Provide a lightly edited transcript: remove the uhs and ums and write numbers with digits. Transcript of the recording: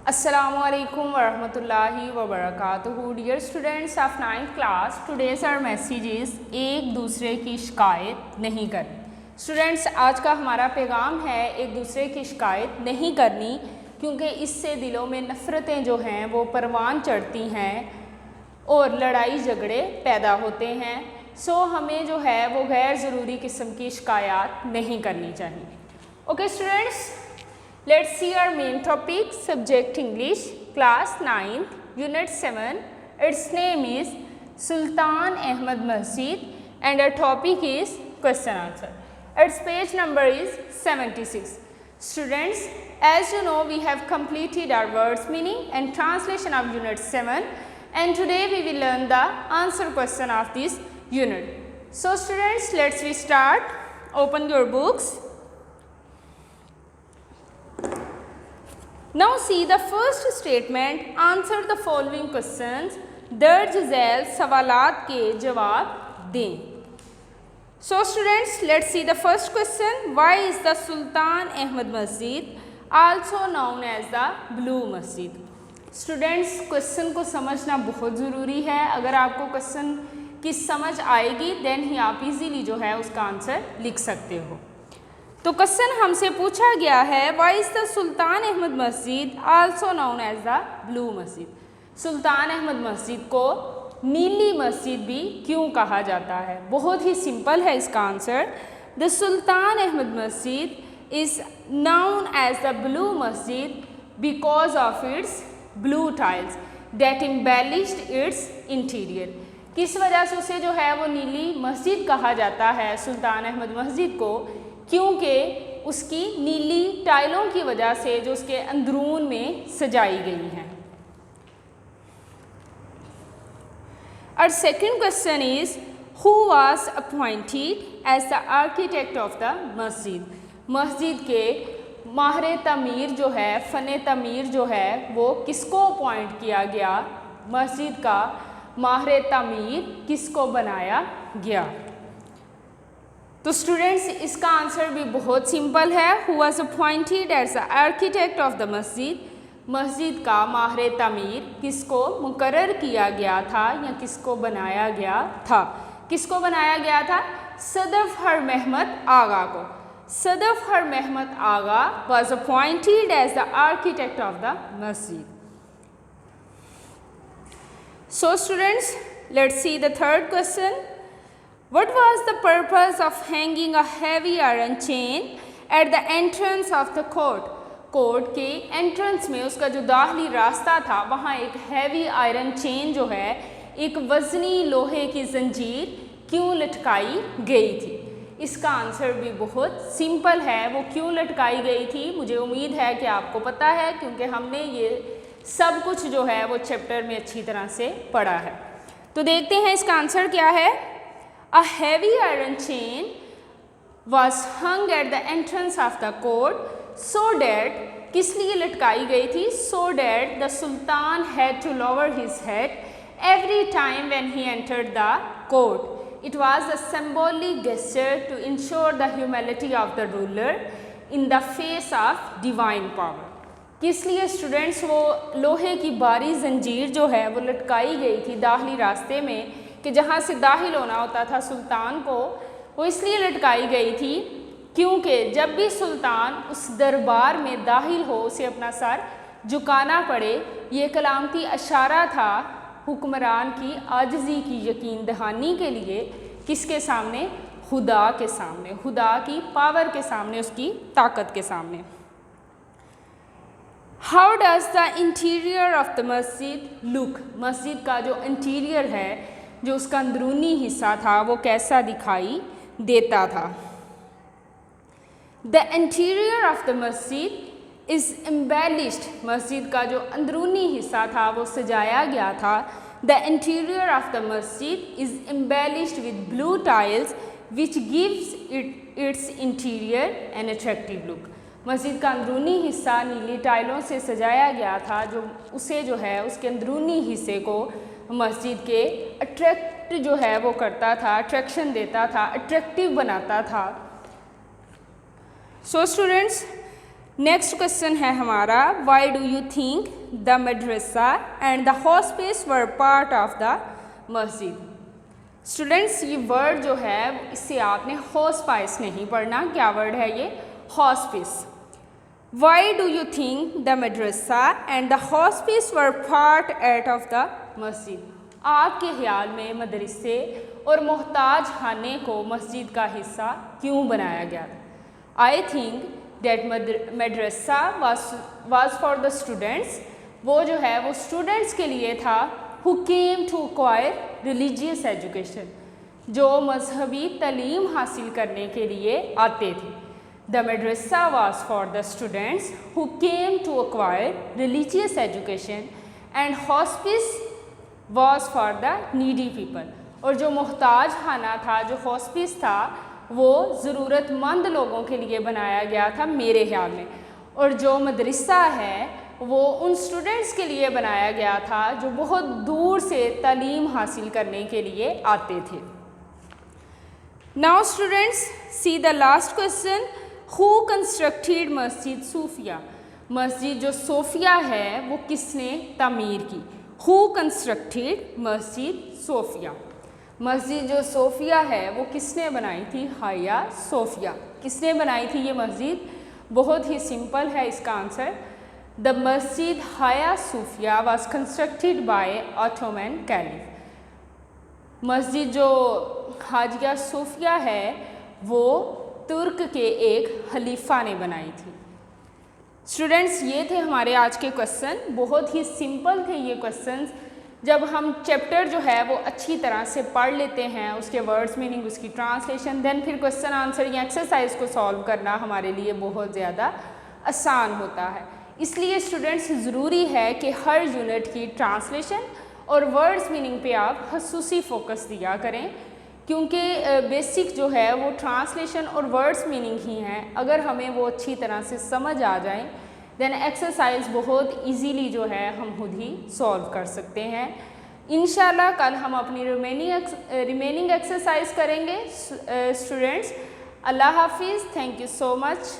Assalamualaikum warahmatullahi wabarakatuh. Dear students of 9th class, today's our message is एक दूसरे की शिकायत नहीं करनी. स्टूडेंट्स, आज का हमारा पैगाम है एक दूसरे की शिकायत नहीं करनी, क्योंकि इससे दिलों में नफ़रतें जो हैं वो परवान चढ़ती हैं और लड़ाई झगड़े पैदा होते हैं. सो हमें जो है वो गैर ज़रूरी किस्म की शिकायत नहीं करनी चाहिए. Okay students, let's see our main topic, subject English, class 9th, unit 7. Its name is Sultan Ahmed Masjid and our topic is question answer. Its page number is 76. Students, as you know, we have completed our words meaning and translation of unit 7, and today we will learn the answer question of this unit. So students, let's we start. Open your books. Now see the first statement, answer the following questions, दर्ज झैल सवालात के जवाब दें. So students, let's see the first question, why is the Sultan Ahmed Masjid also known as the Blue Masjid? Students, question को समझना बहुत ज़रूरी है. अगर आपको क्वेश्चन की समझ आएगी देन ही आप इजीली जो है उसका आंसर लिख सकते हो. तो क्वेश्चन हमसे पूछा गया है, why is the Sultan Ahmed Masjid also known as the Blue Masjid? Sultan Ahmed मस्जिद को नीली मस्जिद भी क्यों कहा जाता है? बहुत ही सिंपल है इसका answer. The Sultan Ahmed Masjid is known as the Blue Masjid because of its blue tiles that embellished its interior. किस वजह से उसे जो है वो नीली मस्जिद कहा जाता है सुल्तान अहमद मस्जिद को? क्योंकि उसकी नीली टाइलों की वजह से जो उसके अंदरून में सजाई गई हैं. और second question is, who was appointed as the architect of the masjid? मस्जिद के माहिर तमीर जो है, फ़न तमीर जो है, वो किसको अपॉइंट किया गया? मस्जिद का माहिर तमीर किसको बनाया गया? तो स्टूडेंट्स, इसका आंसर भी बहुत सिंपल है. Who was appointed as the architect of the masjid? मस्जिद का माहिर तमीर किसको मुकर्रर किया गया था या किसको बनाया गया था? किसको बनाया गया था? सदफ़र महमद आगा को. Sedefkar Mehmed Agha was appointed as the architect of the Masjid. So students, let's see the third question. What was the purpose of hanging a heavy iron chain at the entrance of the court? Court के entrance में, उसका जो दाखिली रास्ता था, वहाँ एक heavy iron chain जो है, एक वज़नी लोहे की जंजीर क्यों लटकाई गई थी? इसका आंसर भी बहुत सिंपल है. वो क्यों लटकाई गई थी मुझे उम्मीद है कि आपको पता है, क्योंकि हमने ये सब कुछ जो है वो चैप्टर में अच्छी तरह से पढ़ा है. तो देखते हैं इसका आंसर क्या है. A heavy iron chain was hung at the entrance of the court so that, किस लिए लटकाई गई थी? So that the Sultan had to lower his head every time when he entered the court. It was a symbolic gesture to ensure the humility of the ruler in the face of divine power. किस लिए students वो लोहे की बारी जंजीर जो है वो लटकाई गई थी दाखिली रास्ते में, कि जहाँ से दाखिल होना होता था सुल्तान को, वो इसलिए लटकाई गई थी क्योंकि जब भी सुल्तान उस दरबार में दाखिल हो उसे अपना सर झुकाना पड़े. ये कलामती इशारा था हुक्मरान की आजिज़ी की यकीन दहानी के लिए. किसके सामने? खुदा के सामने, खुदा की पावर के सामने, उसकी ताकत के सामने. How does the interior of the मस्जिद लुक? मस्जिद का जो इंटीरियर है, जो उसका अंदरूनी हिस्सा था, वो कैसा दिखाई देता था? द इंटीरियर ऑफ द मस्जिद इज़ एम्बेलिश्ड. मस्जिद का जो अंदरूनी हिस्सा था वो सजाया गया था. द इंटीरियर ऑफ द मस्जिद is embellished with blue tiles which gives it's interior an attractive look. मस्जिद का अंदरूनी हिस्सा नीली टाइलों से सजाया गया था, जो उसे जो है उसके अंदरूनी हिस्से को मस्जिद के अट्रैक्ट जो है वो करता था, अट्रैक्शन देता था, अट्रैक्टिव बनाता था. सो स्टूडेंट्स, नेक्स्ट क्वेश्चन है हमारा, Y do you think the madrasa and the hospice were part of the मस्जिद। स्टूडेंट्स, ये वर्ड जो है इससे आपने हॉस्पाइस नहीं पढ़ना। क्या वर्ड है ये? Hospice. Why do you think the madrasa and the hospice were part at of the masjid. आपके ख्याल में मदरसे और मोहताज खाने को मस्जिद का हिस्सा क्यों बनाया गया? I think that Madrasa was for the students. वो जो है वो स्टूडेंट्स के लिए था who came to acquire religious education, जो मजहबी तालीम हासिल करने के लिए आते थे। The madrasa was for the students who came to acquire religious education and hospice was for the needy people। और जो मोहताज खाना था, जो हॉस्पिस था, वो ज़रूरतमंद लोगों के लिए बनाया गया था मेरे ख्याल में। और जो मदरसा है वो उन स्टूडेंट्स के लिए बनाया गया था जो बहुत दूर से तालीम हासिल करने के लिए आते थे। Now students, see the last question, who constructed मस्जिद सूफिया। मस्जिद जो सोफिया है वो किसने तामीर की? हु कंस्ट्रक्टेड मस्जिद सोफिया। मस्जिद जो सोफिया है वो किसने बनाई थी? हाया सोफिया। किसने बनाई थी ये मस्जिद? बहुत ही सिंपल है इसका answer. The Masjid Hagia Sophia was constructed by Ottoman Caliph। मस्जिद जो हाजिया सोफिया है वो तुर्क के एक खलीफा ने बनाई थी। स्टूडेंट्स, ये थे हमारे आज के क्वेश्चन। बहुत ही सिंपल थे ये क्वेश्चंस। जब हम चैप्टर जो है वो अच्छी तरह से पढ़ लेते हैं, उसके वर्ड्स मीनिंग, उसकी ट्रांसलेशन, देन फिर क्वेश्चन आंसर या एक्सरसाइज को सॉल्व करना हमारे लिए बहुत ज़्यादा आसान होता है। इसलिए स्टूडेंट्स, ज़रूरी है कि हर यूनिट की ट्रांसलेशन और वर्ड्स मीनिंग पे आप खसूसी फोकस दिया करें, क्योंकि बेसिक जो है वो ट्रांसलेशन और वर्ड्स मीनिंग ही हैं। अगर हमें वो अच्छी तरह से समझ आ जाए देन एक्सरसाइज बहुत इजीली जो है हम खुद ही सॉल्व कर सकते हैं। इंशाल्लाह कल हम अपनी रिमेनिंग एक्सरसाइज करेंगे स्टूडेंट्स। अल्लाह हाफिज़। Thank you so much.